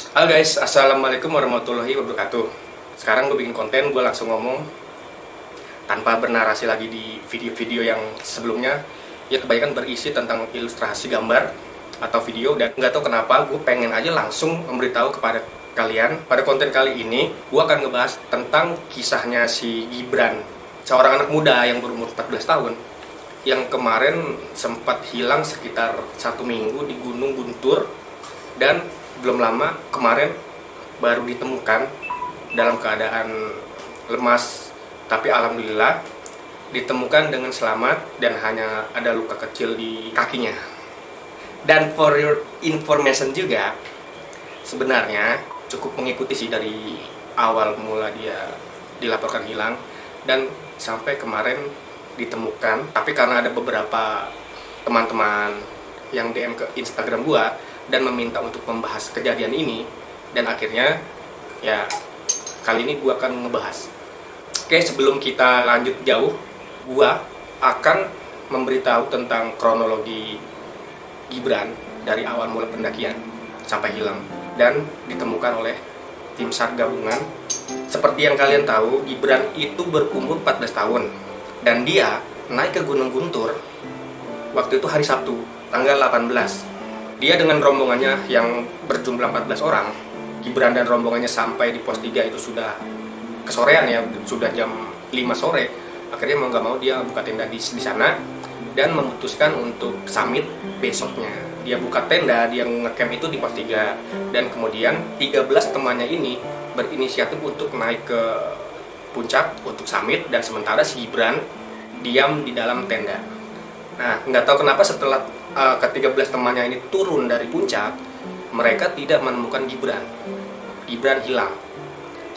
Halo guys, assalamualaikum warahmatullahi wabarakatuh. Sekarang gue bikin konten, gue langsung ngomong tanpa bernarasi lagi di video-video yang sebelumnya. Ya kebanyakan berisi tentang ilustrasi gambar atau video, dan nggak tahu kenapa gue pengen aja langsung memberitahu kepada kalian. Pada konten kali ini, gue akan ngebahas tentang kisahnya si Gibran, seorang anak muda yang berumur 14 tahun yang kemarin sempat hilang sekitar 1 minggu di Gunung Guntur, dan belum lama kemarin baru ditemukan dalam keadaan lemas, tapi alhamdulillah ditemukan dengan selamat dan hanya ada luka kecil di kakinya. Dan for your information juga, sebenarnya cukup mengikuti sih dari awal mula dia dilaporkan hilang dan sampai kemarin ditemukan. Tapi karena ada beberapa teman-teman yang DM ke Instagram gua dan meminta untuk membahas kejadian ini, dan akhirnya ya kali ini gua akan ngebahas. Oke, sebelum kita lanjut jauh, gua akan memberitahu tentang kronologi Gibran dari awal mula pendakian sampai hilang dan ditemukan oleh tim SAR gabungan. Seperti yang kalian tahu, Gibran itu berumur 14 tahun dan dia naik ke Gunung Guntur waktu itu hari Sabtu, tanggal 18. Dia dengan rombongannya yang berjumlah 14 orang, Gibran dan rombongannya sampai di pos 3 itu sudah kesorean ya, sudah jam 5 sore. Akhirnya mau nggak mau dia buka tenda di sana dan memutuskan untuk summit besoknya. Dia buka tenda, dia ngecamp itu di pos 3, dan kemudian 13 temannya ini berinisiatif untuk naik ke puncak untuk summit, dan sementara si Gibran diam di dalam tenda. Nah, nggak tahu kenapa setelah ke-13 temannya ini turun dari puncak, mereka tidak menemukan Gibran. Gibran hilang.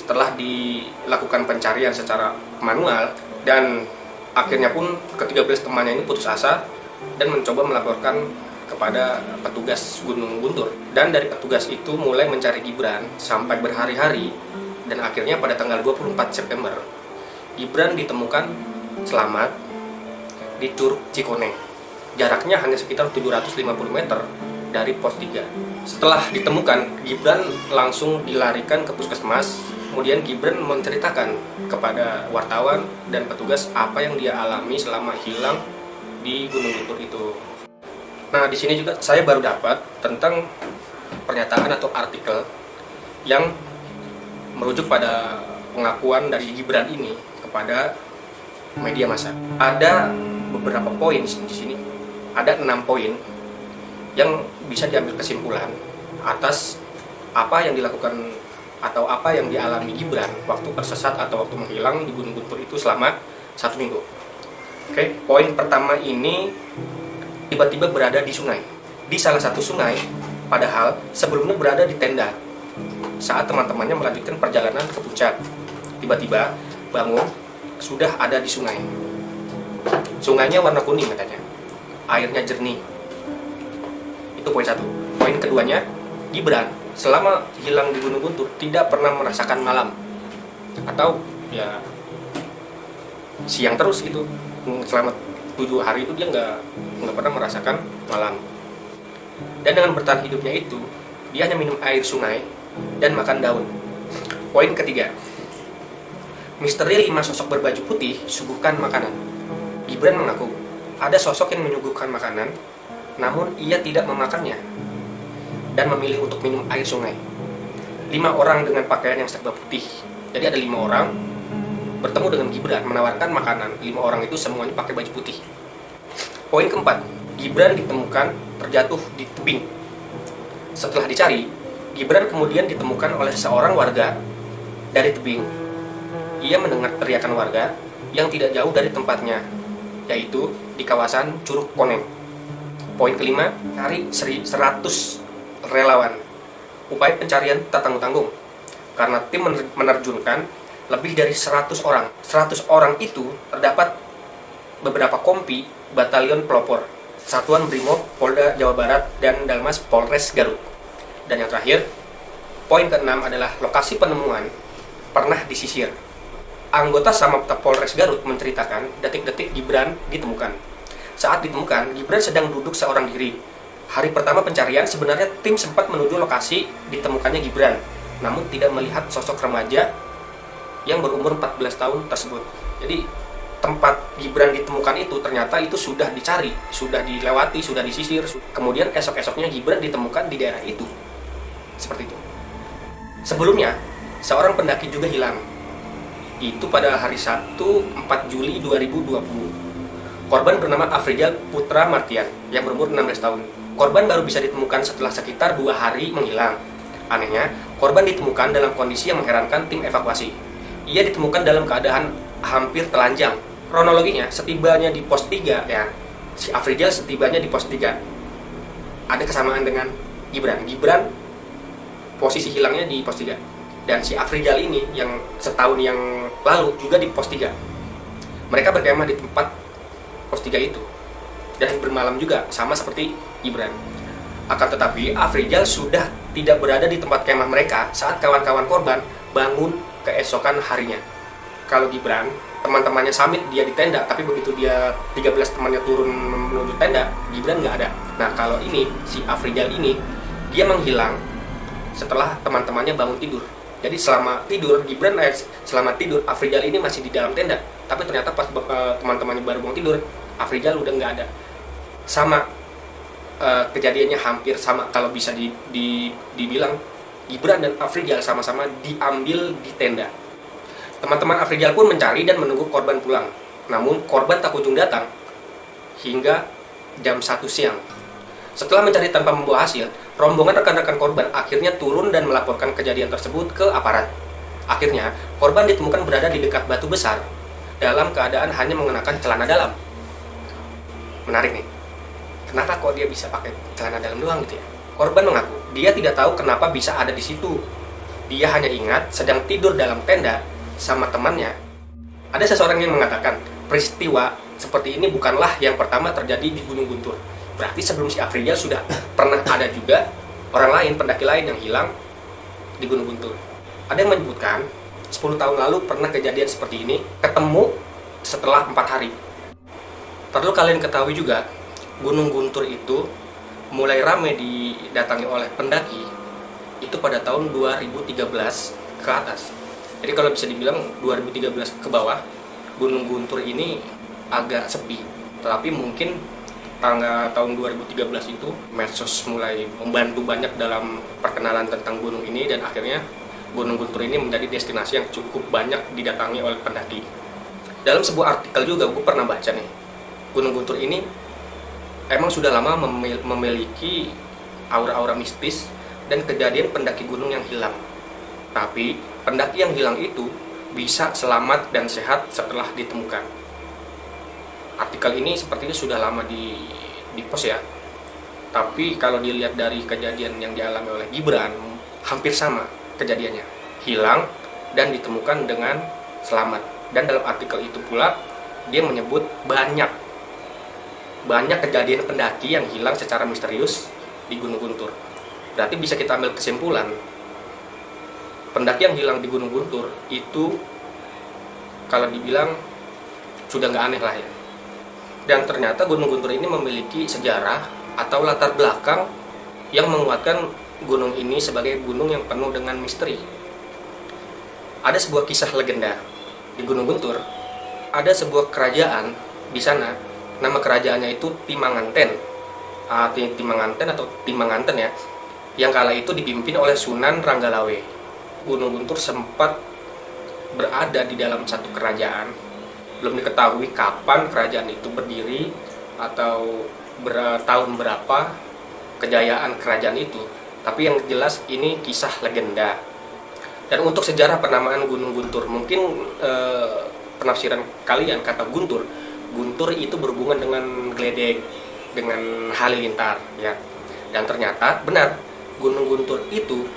Setelah dilakukan pencarian secara manual, dan akhirnya pun ke-13 temannya ini putus asa dan mencoba melaporkan kepada petugas Gunung Guntur. Dan dari petugas itu mulai mencari Gibran sampai berhari-hari, dan akhirnya pada tanggal 24 September Gibran ditemukan selamat di Curug Cikoneng. Jaraknya hanya sekitar 750 meter dari pos 3. Setelah ditemukan, Gibran langsung dilarikan ke puskesmas. Kemudian Gibran menceritakan kepada wartawan dan petugas apa yang dia alami selama hilang di Gunung Guntur itu. Nah, di sini juga saya baru dapat tentang pernyataan atau artikel yang merujuk pada pengakuan dari Gibran ini kepada media massa. Ada beberapa poin di sini. Ada 6 poin yang bisa diambil kesimpulan atas apa yang dilakukan atau apa yang dialami Gibran waktu tersesat atau waktu menghilang di Gunung Guntur itu selama 1 minggu. Oke, poin pertama ini tiba-tiba berada di sungai, di salah satu sungai, padahal sebelumnya berada di tenda. Saat teman-temannya melanjutkan perjalanan ke puncak, tiba-tiba bangun sudah ada di sungai. Sungainya warna kuning katanya, airnya jernih. Itu poin 1. Poin keduanya, Gibran selama hilang di Gunung Guntur tidak pernah merasakan malam, atau ya siang terus gitu. Selama 7 hari itu dia nggak pernah merasakan malam. Dan dengan bertahan hidupnya itu, dia hanya minum air sungai dan makan daun. Poin ketiga, misteri 5 sosok berbaju putih suguhkan makanan. Gibran mengaku ada sosok yang menyuguhkan makanan, namun ia tidak memakannya dan memilih untuk minum air sungai. 5 orang dengan pakaian yang serba putih. Jadi ada 5 orang bertemu dengan Gibran menawarkan makanan. 5 orang itu semuanya pakai baju putih. Poin keempat, Gibran ditemukan terjatuh di tebing. Setelah dicari, Gibran kemudian ditemukan oleh seorang warga dari tebing. Ia mendengar teriakan warga yang tidak jauh dari tempatnya, yaitu di kawasan Curug Koneng. Poin kelima, cari 100 relawan. Upaya pencarian tak tanggung-tanggung karena tim menerjunkan lebih dari 100 orang. 100 orang itu terdapat beberapa kompi batalion pelopor, Satuan Brimob Polda Jawa Barat, dan Dalmas Polres Garut. Dan yang terakhir, poin ke-6 adalah lokasi penemuan pernah disisir. Anggota Samapta Polres Garut menceritakan detik-detik Gibran ditemukan. Saat ditemukan, Gibran sedang duduk seorang diri, Hari pertama pencarian sebenarnya tim sempat menuju lokasi ditemukannya Gibran, namun tidak melihat sosok remaja yang berumur 14 tahun tersebut. Jadi tempat Gibran ditemukan itu ternyata itu sudah dicari, sudah dilewati, sudah disisir. Kemudian esok-esoknya Gibran ditemukan di daerah itu. Seperti itu. Sebelumnya, seorang pendaki juga hilang. Itu pada hari Sabtu 4 Juli 2020. Korban bernama Afrizal Putra Martian yang berumur 16 tahun. Korban baru bisa ditemukan setelah sekitar 2 hari menghilang. Anehnya, korban ditemukan dalam kondisi yang mengherankan tim evakuasi. Ia ditemukan dalam keadaan hampir telanjang. Kronologinya, setibanya di pos 3 ya, si Afrizal setibanya di pos 3 ada kesamaan dengan Gibran. Gibran posisi hilangnya di pos 3. Dan si Afrizal ini yang setahun yang lalu juga di pos 3. Mereka berkemah di tempat pos 3 itu. Dan bermalam juga, sama seperti Gibran. Akan tetapi, Afrizal sudah tidak berada di tempat kemah mereka saat kawan-kawan korban bangun keesokan harinya. Kalau Gibran, teman-temannya samit dia di tenda, tapi begitu dia 13 temannya turun menuju tenda, Gibran nggak ada. Nah, kalau ini, si Afrizal ini, dia menghilang setelah teman-temannya bangun tidur. Jadi selama tidur, selama tidur, Afrizal ini masih di dalam tenda. Tapi ternyata pas teman-temannya baru bangun tidur, Afrizal udah nggak ada. Sama kejadiannya hampir sama, kalau bisa dibilang Gibran dan Afrizal sama-sama diambil di tenda. Teman-teman Afrizal pun mencari dan menunggu korban pulang. Namun korban tak kunjung datang hingga jam 1 siang. Setelah mencari tanpa membawa hasil, rombongan rekan-rekan korban akhirnya turun dan melaporkan kejadian tersebut ke aparat. Akhirnya, korban ditemukan berada di dekat batu besar dalam keadaan hanya mengenakan celana dalam. Menarik nih. Kenapa kok dia bisa pakai celana dalam doang gitu ya? Korban mengaku dia tidak tahu kenapa bisa ada di situ. Dia hanya ingat sedang tidur dalam tenda sama temannya. Ada seseorang yang mengatakan peristiwa seperti ini bukanlah yang pertama terjadi di Gunung Guntur. Berarti sebelum si Afrizal sudah pernah ada juga orang lain, pendaki lain yang hilang di Gunung Guntur. Ada yang menyebutkan 10 tahun lalu pernah kejadian seperti ini, ketemu setelah 4 hari. Perlu kalian ketahui juga, Gunung Guntur itu mulai ramai didatangi oleh pendaki itu pada tahun 2013 ke atas. Jadi kalau bisa dibilang 2013 ke bawah, Gunung Guntur ini agak sepi. Tapi mungkin tahun 2013 itu medsos mulai membantu banyak dalam perkenalan tentang gunung ini, dan akhirnya Gunung Guntur ini menjadi destinasi yang cukup banyak didatangi oleh pendaki. Dalam sebuah artikel juga gue pernah baca nih, Gunung Guntur ini emang sudah lama memiliki aura-aura mistis dan kejadian pendaki gunung yang hilang. Tapi pendaki yang hilang itu bisa selamat dan sehat setelah ditemukan. Artikel ini sepertinya sudah lama di post ya. Tapi kalau dilihat dari kejadian yang dialami oleh Gibran, hampir sama kejadiannya. Hilang dan ditemukan dengan selamat. Dan dalam artikel itu pula dia menyebut banyak kejadian pendaki yang hilang secara misterius di Gunung Guntur. Berarti bisa kita ambil kesimpulan, pendaki yang hilang di Gunung Guntur itu kalau dibilang sudah nggak aneh lah ya. Dan ternyata Gunung Guntur ini memiliki sejarah atau latar belakang yang menguatkan gunung ini sebagai gunung yang penuh dengan misteri. Ada sebuah kisah legenda di Gunung Guntur. Ada sebuah kerajaan di sana, nama kerajaannya itu Timanganten. Timanganten atau Timanganten ya, yang kala itu dipimpin oleh Sunan Ranggalawe. Gunung Guntur sempat berada di dalam satu kerajaan. Belum diketahui kapan kerajaan itu berdiri atau tahun berapa kejayaan kerajaan itu. Tapi yang jelas ini kisah legenda. Dan untuk sejarah penamaan Gunung Guntur, mungkin penafsiran kalian kata Guntur itu berhubungan dengan geledek, dengan halilintar ya. Dan ternyata benar, Gunung Guntur itu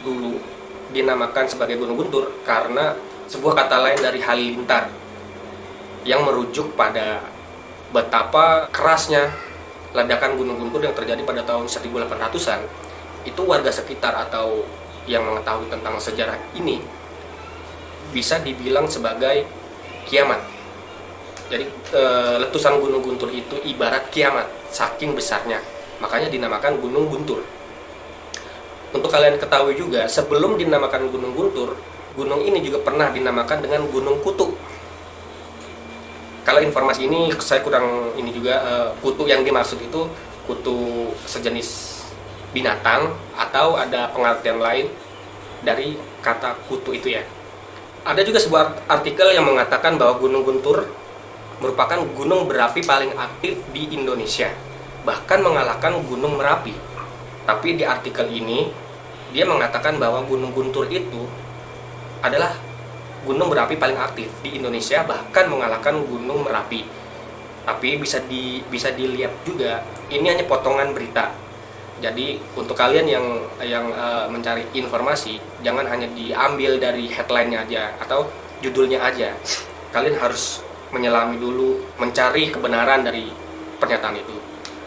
dulu dinamakan sebagai Gunung Guntur karena sebuah kata lain dari halilintar yang merujuk pada betapa kerasnya ledakan Gunung Guntur yang terjadi pada tahun 1800-an. Itu warga sekitar atau yang mengetahui tentang sejarah ini bisa dibilang sebagai kiamat. Jadi letusan Gunung Guntur itu ibarat kiamat, saking besarnya. makanya dinamakan Gunung Guntur. Untuk kalian ketahui juga, sebelum dinamakan Gunung Guntur, gunung ini juga pernah dinamakan dengan Gunung Kutu. Kalau informasi ini saya kurang ini juga, kutu yang dimaksud itu kutu sejenis binatang atau ada pengertian lain dari kata kutu itu ya. Ada juga sebuah artikel yang mengatakan bahwa Gunung Guntur merupakan gunung berapi paling aktif di Indonesia, bahkan mengalahkan Gunung Merapi. Tapi di artikel ini dia mengatakan bahwa Gunung Guntur itu adalah gunung berapi paling aktif di Indonesia, bahkan mengalahkan Gunung Merapi. Tapi bisa dilihat juga ini hanya potongan berita. Jadi untuk kalian yang mencari informasi, jangan hanya diambil dari headline-nya aja atau judulnya aja. Kalian harus menyelami dulu, mencari kebenaran dari pernyataan itu.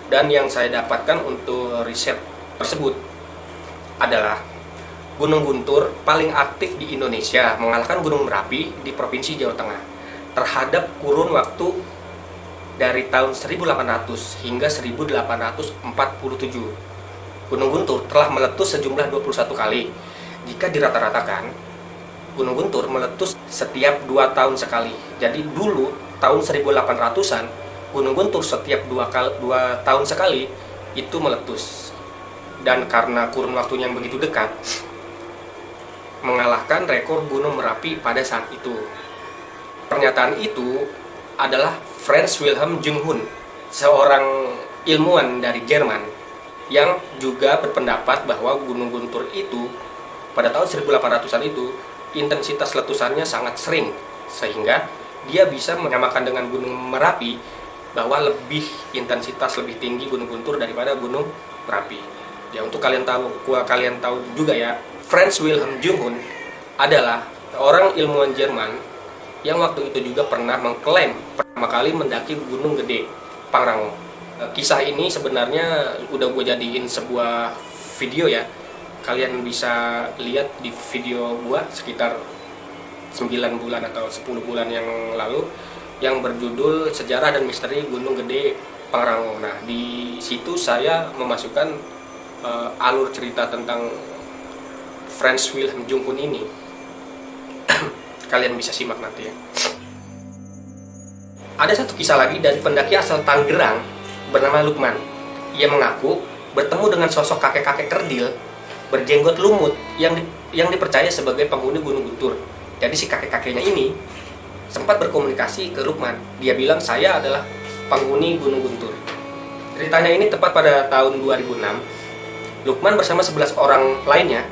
Dan yang saya dapatkan untuk riset tersebut adalah Gunung Guntur paling aktif di Indonesia, mengalahkan Gunung Merapi di Provinsi Jawa Tengah terhadap kurun waktu dari tahun 1800 hingga 1847. Gunung Guntur telah meletus sejumlah 21 kali. Jika dirata-ratakan, Gunung Guntur meletus setiap 2 tahun sekali. Jadi dulu tahun 1800-an, Gunung Guntur setiap 2 tahun sekali itu meletus. Dan karena kurun waktunya yang begitu dekat, mengalahkan rekor Gunung Merapi pada saat itu. Pernyataan itu adalah Franz Wilhelm Junghun, seorang ilmuwan dari Jerman yang juga berpendapat bahwa Gunung Guntur itu pada tahun 1800-an itu intensitas letusannya sangat sering, sehingga dia bisa menyamakan dengan Gunung Merapi bahwa intensitas lebih tinggi Gunung Guntur daripada Gunung Merapi. Ya, untuk kalian tahu juga ya, Franz Wilhelm Junghun adalah orang ilmuwan Jerman yang waktu itu juga pernah mengklaim pertama kali mendaki Gunung Gede Pangrango. Kisah ini sebenarnya udah gue jadiin sebuah video ya. Kalian bisa lihat di video gue sekitar 9 bulan atau 10 bulan yang lalu yang berjudul Sejarah dan Misteri Gunung Gede Pangrango. Nah, di situ saya memasukkan alur cerita tentang Franz Wilhelm Junghun ini. Kalian bisa simak nanti ya. Ada satu kisah lagi dari pendaki asal Tangerang bernama Lukman. Ia mengaku bertemu dengan sosok kakek-kakek kerdil berjenggot lumut yang dipercaya sebagai penghuni Gunung Guntur. Jadi si kakek-kakeknya ini sempat berkomunikasi ke Lukman. Dia bilang, saya adalah penghuni Gunung Guntur. Ceritanya ini tepat pada tahun 2006. Lukman bersama 11 orang lainnya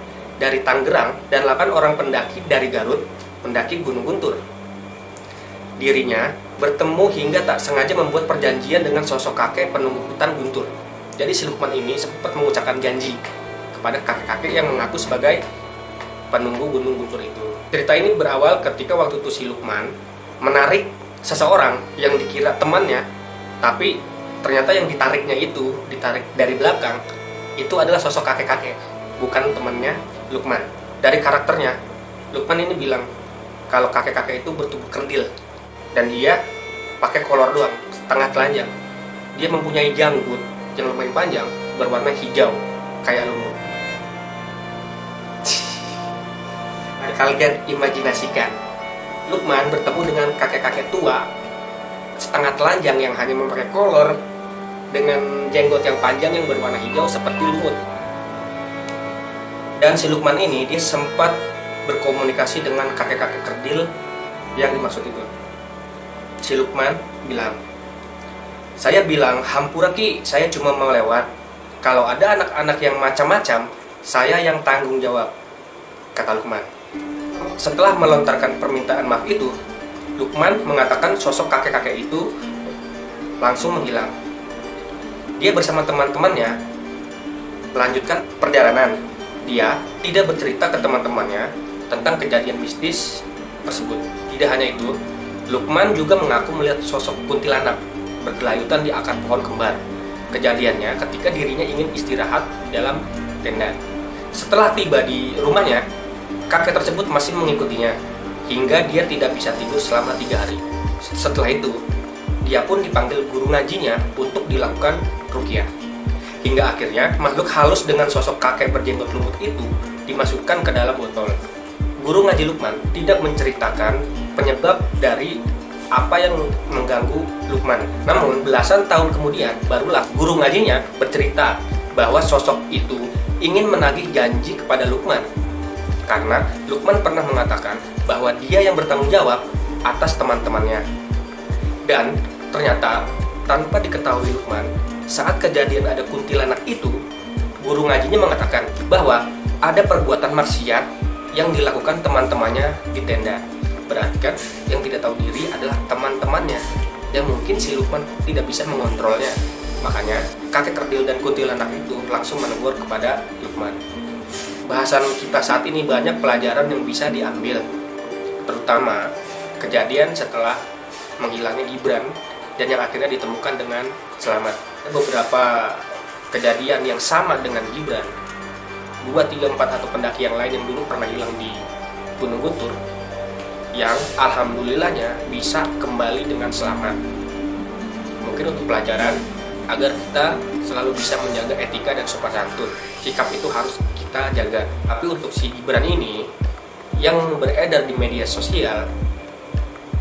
dari Tangerang dan 8 orang pendaki dari Garut mendaki Gunung Guntur. Dirinya bertemu hingga tak sengaja membuat perjanjian dengan sosok kakek penunggu hutan Guntur. Jadi si Lukman ini sempat mengucapkan janji kepada kakek-kakek yang mengaku sebagai penunggu Gunung Guntur itu. Cerita ini berawal ketika waktu itu si Lukman menarik seseorang yang dikira temannya, tapi ternyata yang ditarik dari belakang, itu adalah sosok kakek-kakek, bukan temannya Lukman. Dari karakternya, Lukman ini bilang kalau kakek-kakek itu bertubuh kerdil dan dia pakai kolor doang, setengah telanjang. Dia mempunyai janggut yang lumayan panjang, berwarna hijau kayak lumut. Kalian imajinasikan Lukman bertemu dengan kakek-kakek tua setengah telanjang yang hanya memakai kolor dengan jenggot yang panjang yang berwarna hijau seperti lumut. Dan si Lukman ini dia sempat berkomunikasi dengan kakek-kakek kerdil yang dimaksud itu. Si Lukman bilang, saya bilang, hampura ki, saya cuma mau lewat. Kalau ada anak-anak yang macam-macam, saya yang tanggung jawab, kata Lukman. Setelah melontarkan permintaan maaf itu, Lukman mengatakan sosok kakek-kakek itu langsung menghilang. Dia bersama teman-temannya melanjutkan perjalanan. Dia tidak bercerita ke teman-temannya tentang kejadian mistis tersebut. Tidak hanya itu, Lukman juga mengaku melihat sosok kuntilanak bergelayutan di akar pohon kembar. Kejadiannya ketika dirinya ingin istirahat di dalam tenda. Setelah tiba di rumahnya, kakek tersebut masih mengikutinya hingga dia tidak bisa tidur selama 3 hari. Setelah itu, dia pun dipanggil guru ngajinya untuk dilakukan ruqyah. Hingga akhirnya makhluk halus dengan sosok kakek berjenggot lumut itu dimasukkan ke dalam botol. Guru ngaji Luqman tidak menceritakan penyebab dari apa yang mengganggu Luqman. Namun belasan tahun kemudian barulah guru ngajinya bercerita bahwa sosok itu ingin menagih janji kepada Luqman. Karena Luqman pernah mengatakan bahwa dia yang bertanggung jawab atas teman-temannya. Dan ternyata tanpa diketahui Luqman, saat kejadian ada kuntilanak itu, guru ngajinya mengatakan bahwa ada perbuatan maksiat yang dilakukan teman-temannya di tenda. Berarti kan yang tidak tahu diri adalah teman-temannya, yang mungkin si Luqman tidak bisa mengontrolnya. Makanya kakek kerdil dan kuntilanak itu langsung menegur kepada Luqman. Bahasan kita saat ini banyak pelajaran yang bisa diambil, terutama kejadian setelah menghilangnya Gibran dan yang akhirnya ditemukan dengan selamat. Beberapa kejadian yang sama dengan Gibran, 2, 3, 4 atau pendaki yang lain yang dulu pernah hilang di Gunung Guntur, yang alhamdulillahnya bisa kembali dengan selamat. Mungkin untuk pelajaran agar kita selalu bisa menjaga etika dan sopan santun. Sikap itu harus kita jaga. Tapi untuk si Gibran ini yang beredar di media sosial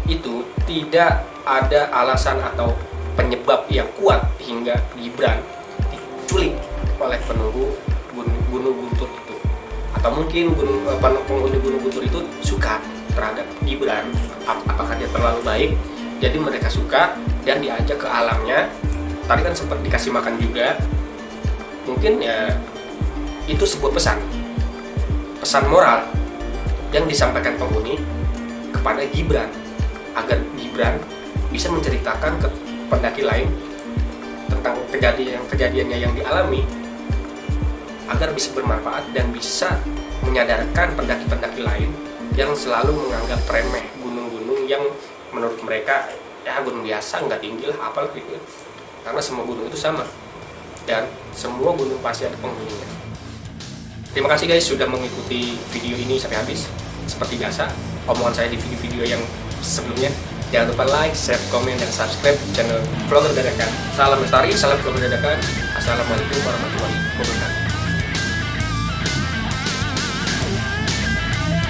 itu tidak ada alasan atau penyebab yang kuat hingga Gibran diculik oleh penunggu Gunung Guntur itu, atau mungkin penghuni Gunung Guntur itu suka terhadap Gibran. Apakah dia terlalu baik jadi mereka suka dan diajak ke alamnya? Tadi kan sempat dikasih makan juga. Mungkin ya itu sebuah pesan moral yang disampaikan penghuni kepada Gibran, agar Gibran bisa menceritakan ke pendaki lain tentang kejadiannya yang dialami, agar bisa bermanfaat dan bisa menyadarkan pendaki-pendaki lain yang selalu menganggap remeh gunung-gunung yang menurut mereka ya gunung biasa, nggak tinggi lah, apalah gitu. Karena semua gunung itu sama dan semua gunung pasti ada penghuninya. Terima kasih guys sudah mengikuti video ini sampai habis. Seperti biasa, omongan saya di video-video yang sebelumnya. Jangan lupa like, share, komen, dan subscribe channel Vlogger Dadakan. Salam lestari, salam Vlogger Dadakan. Assalamualaikum warahmatullahi wabarakatuh.